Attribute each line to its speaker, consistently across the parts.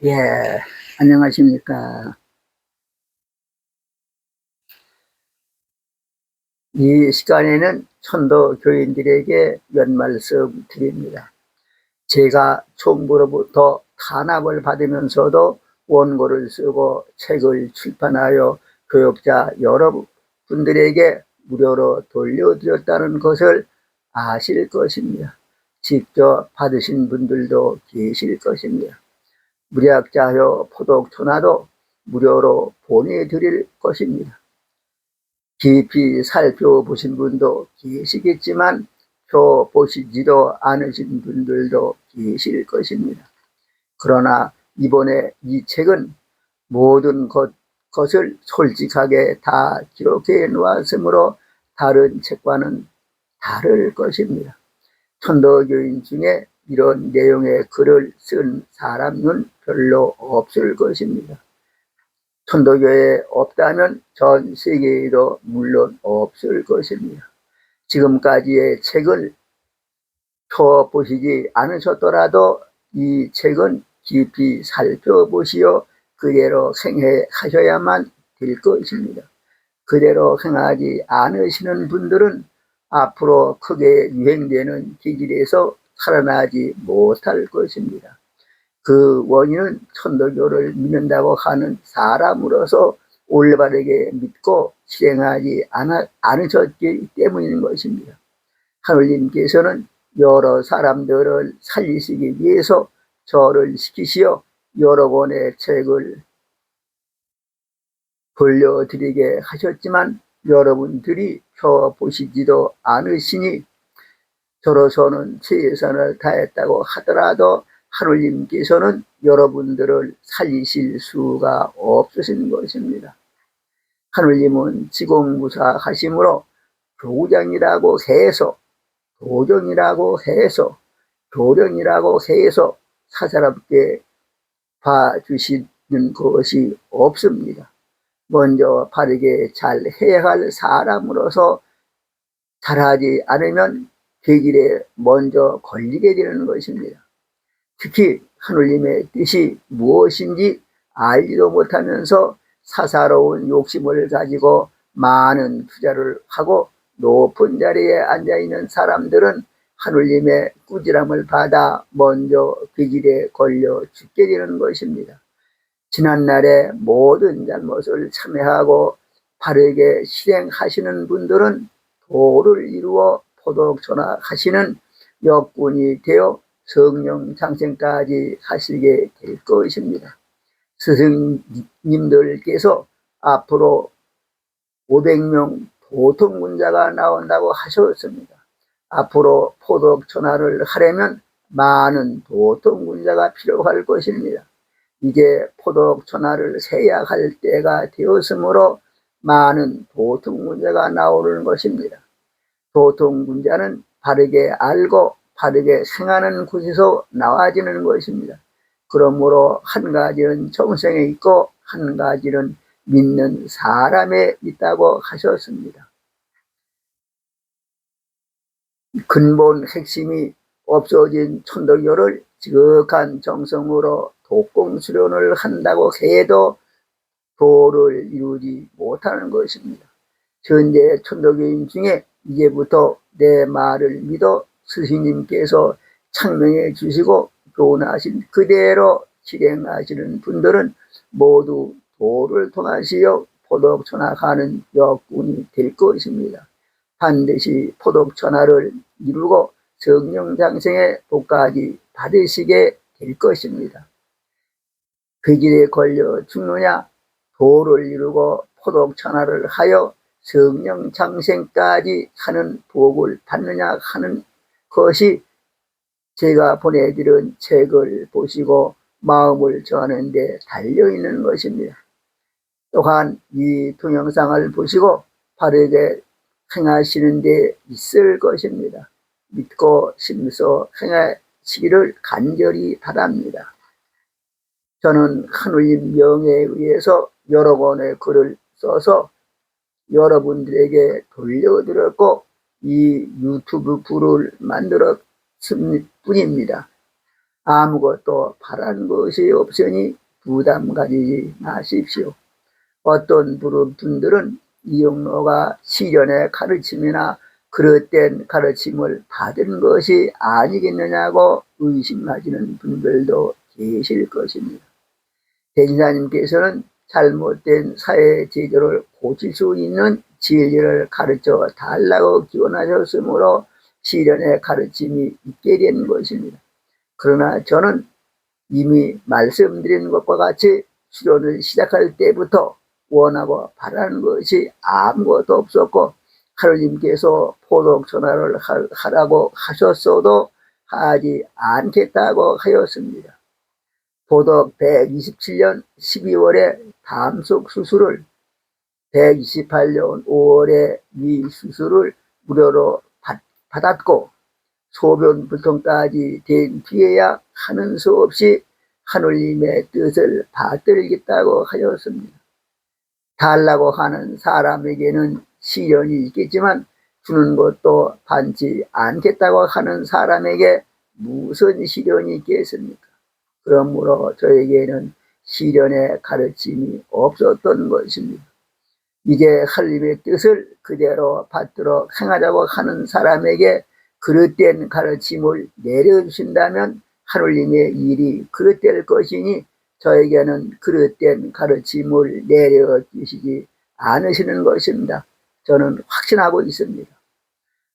Speaker 1: 예, 안녕하십니까. 이 시간에는 천도 교인들에게 몇 말씀 드립니다. 제가 총부로부터 탄압을 받으면서도 원고를 쓰고 책을 출판하여 교역자 여러분들에게 무료로 돌려드렸다는 것을 아실 것입니다. 직접 받으신 분들도 계실 것입니다. 무략자효 포독천하도 무료로 보내드릴 것입니다. 깊이 살펴보신 분도 계시겠지만 보시지도 않으신 분들도 계실 것입니다. 그러나 이번에 이 책은 모든 것을 솔직하게 다 기록해 놓았으므로 다른 책과는 다를 것입니다. 천도교인 중에 이런 내용의 글을 쓴 사람은 별로 없을 것입니다. 천도교에 없다면 전 세계에도 물론 없을 것입니다. 지금까지의 책을 펴보시지 않으셨더라도 이 책은 깊이 살펴보시어 그대로 행하셔야만 될 것입니다. 그대로 행하지 않으시는 분들은 앞으로 크게 유행되는 기질에서 살아나지 못할 것입니다. 그 원인은 천도교를 믿는다고 하는 사람으로서 올바르게 믿고 실행하지 않으셨기 때문인 것입니다. 하느님께서는 여러 사람들을 살리시기 위해서 저를 시키시어 여러 권의 책을 돌려드리게 하셨지만 여러분들이 펴보시지도 않으시니 저로서는 최선을 다했다고 하더라도 하느님께서는 여러분들을 살리실 수가 없으신 것입니다. 하느님은 지공무사하심으로 교장이라고 해서 도정이라고 해서 교령이라고 해서 사사롭게 봐주시는 것이 없습니다. 먼저 바르게 잘 해야 할 사람으로서 잘하지 않으면 그 길에 먼저 걸리게 되는 것입니다. 특히 하느님의 뜻이 무엇인지 알지도 못하면서 사사로운 욕심을 가지고 많은 투자를 하고 높은 자리에 앉아있는 사람들은 하느님의 꾸지람을 받아 먼저 그 길에 걸려 죽게 되는 것입니다. 지난날의 모든 잘못을 참회하고 바르게 실행하시는 분들은 도를 이루어 포독천하하시는 역군이 되어 성령 장생까지 하시게 될 것입니다. 스승님들께서 앞으로 500명 보통문자가 나온다고 하셨습니다. 앞으로 포독천하를 하려면 많은 보통문자가 필요할 것입니다. 이제 포독천하를 세야 할 때가 되었으므로 많은 보통문자가 나오는 것입니다. 보통문자는 바르게 알고 바르게 생하는 곳에서 나와지는 것입니다. 그러므로 한 가지는 정성에 있고 한 가지는 믿는 사람에 있다고 하셨습니다. 근본 핵심이 없어진 천도교를 지극한 정성으로 독공수련을 한다고 해도 도를 이루지 못하는 것입니다. 현재 천도교인 중에 이제부터 내 말을 믿어 스승님께서 창명해 주시고 교훈하신 그대로 실행하시는 분들은 모두 도를 통하시어 포독천하가는 역군이 될 것입니다. 반드시 포독천하를 이루고 성령장생의 복까지 받으시게 될 것입니다. 그 길에 걸려 죽느냐, 도를 이루고 포독천하를 하여 성령장생까지 하는 복을 받느냐 하는 것이 제가 보내드린 책을 보시고 마음을 정하는 데 달려있는 것입니다. 또한 이 동영상을 보시고 바르게 행하시는 데 있을 것입니다. 믿고 심서 행하시기를 간절히 바랍니다. 저는 하느님 명예에 의해서 여러 권의 글을 써서 여러분들에게 돌려드렸고 이 유튜브 글을 만들었을 뿐입니다. 아무것도 바라는 것이 없으니 부담 가지지 마십시오. 어떤 분들은 이영로가 시련의 가르침이나 그릇된 가르침을 받은 것이 아니겠느냐고 의심하시는 분들도 계실 것입니다. 대진사님께서는 잘못된 사회 제도를 고칠 수 있는 진리를 가르쳐 달라고 기원하셨으므로 시련의 가르침이 있게 된 것입니다. 그러나 저는 이미 말씀드린 것과 같이 수련을 시작할 때부터 원하고 바라는 것이 아무것도 없었고, 하느님께서 포독천하를 하라고 하셨어도 하지 않겠다고 하였습니다. 포독 127년 12월에 담속 수술을, 128년 5월에 위 수술을 무료로 받았고, 소변 불통까지 된 뒤에야 하는 수 없이 하느님의 뜻을 받들겠다고 하였습니다. 달라고 하는 사람에게는 시련이 있겠지만 주는 것도 받지 않겠다고 하는 사람에게 무슨 시련이 있겠습니까? 그러므로 저에게는 시련의 가르침이 없었던 것입니다. 이제 하느님의 뜻을 그대로 받들어 행하자고 하는 사람에게 그릇된 가르침을 내려주신다면 하느님의 일이 그릇될 것이니 저에게는 그릇된 가르침을 내려주시지 않으시는 것입니다. 저는 확신하고 있습니다.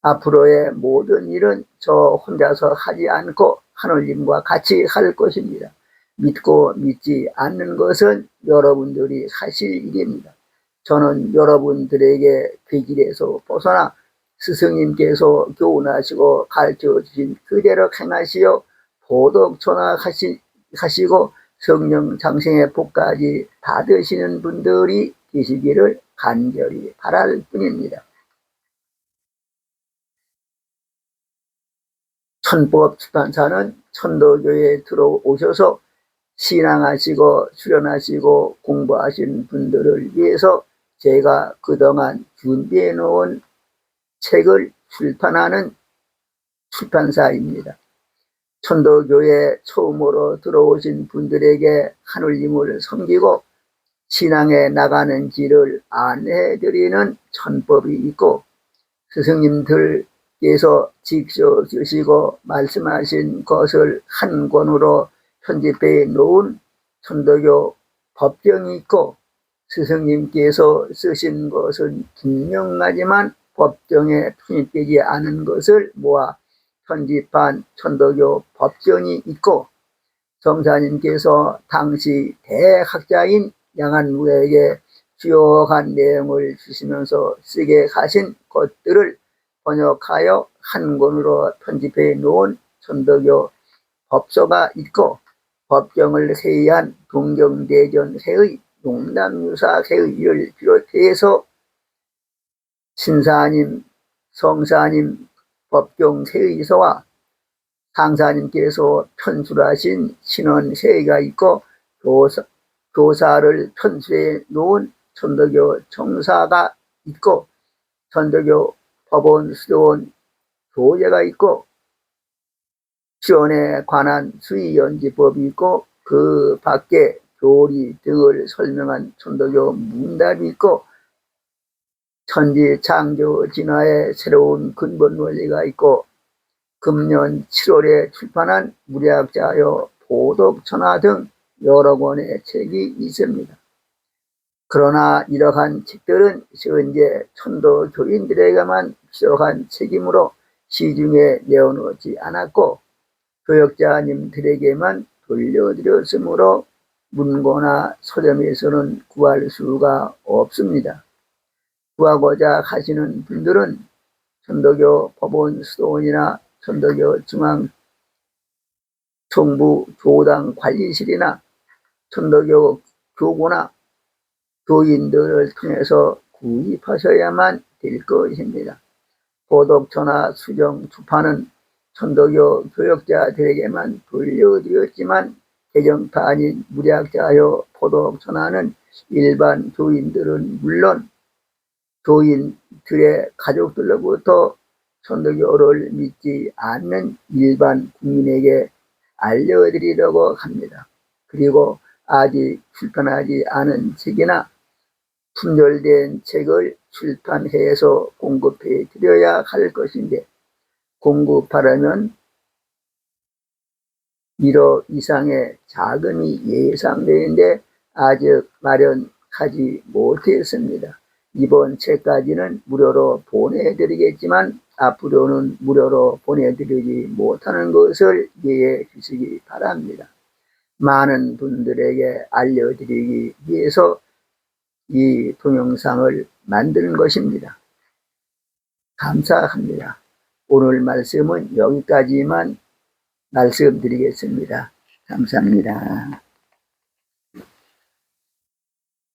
Speaker 1: 앞으로의 모든 일은 저 혼자서 하지 않고 하느님과 같이 할 것입니다. 믿고 믿지 않는 것은 여러분들이 하실 일입니다. 저는 여러분들에게 그 길에서 벗어나 스승님께서 교훈하시고 가르쳐 주신 그대로 행하시어 보덕천하하시고 성령 장생의 복까지 받으시는 분들이 계시기를 간절히 바랄 뿐입니다. 천법출판사는 천도교에 들어오셔서 신앙하시고 수련하시고 공부하신 분들을 위해서 제가 그동안 준비해 놓은 책을 출판하는 출판사입니다. 천도교에 처음으로 들어오신 분들에게 하느님을 섬기고 신앙에 나가는 길을 안내해드리는 천법이 있고, 스승님들께서 직접 주시고 말씀하신 것을 한 권으로 편집해 놓은 천도교 법정이 있고, 스승님께서 쓰신 것은 분명하지만 법정에 편입되지 않은 것을 모아 편집한 천도교 법전이 있고, 성사님께서 당시 대학자인 양한무에게 주요한 내용을 주시면서 쓰게 하신 것들을 번역하여 한 권으로 편집해 놓은 천도교 법서가 있고, 법정을 세의한 동경대전세의 용남유사세의를 비롯해서 신사님, 성사님 법경세의서와 상사님께서 편술하신 신원세의가 있고, 교사를 편수해 놓은 천도교 정사가 있고, 천도교 법원 수도원 교재가 있고, 시원에 관한 수의연지법이 있고, 그 밖에 교리 등을 설명한 천도교 문답이 있고, 천지 창조 진화의 새로운 근본 원리가 있고, 금년 7월에 출판한 무략자여 보덕천하 등 여러 권의 책이 있습니다. 그러나 이러한 책들은 현재 천도 교인들에게만 필요한 책이므로 시중에 내어놓지 않았고, 교역자님들에게만 돌려드렸으므로 문고나 서점에서는 구할 수가 없습니다. 구하고자 하시는 분들은 천도교 법원 수도원이나 천도교 중앙 총부 교당 관리실이나 천도교 교구나 교인들을 통해서 구입하셔야만 될 것입니다. 보덕천하 수정出판은 천도교 교역자들에게만 돌려드렸지만 개정판인 무략자여 보덕천하는 일반 교인들은 물론 교인들의 가족들로부터 천도교를 믿지 않는 일반 국민에게 알려드리려고 합니다. 그리고 아직 출판하지 않은 책이나 품절된 책을 출판해서 공급해 드려야 할 것인데, 공급하려면 1억 이상의 자금이 예상되는데 아직 마련하지 못했습니다. 이번 책까지는 무료로 보내드리겠지만 앞으로는 무료로 보내드리지 못하는 것을 이해해 주시기 바랍니다. 많은 분들에게 알려드리기 위해서 이 동영상을 만드는 것입니다. 감사합니다. 오늘 말씀은 여기까지만 말씀드리겠습니다. 감사합니다.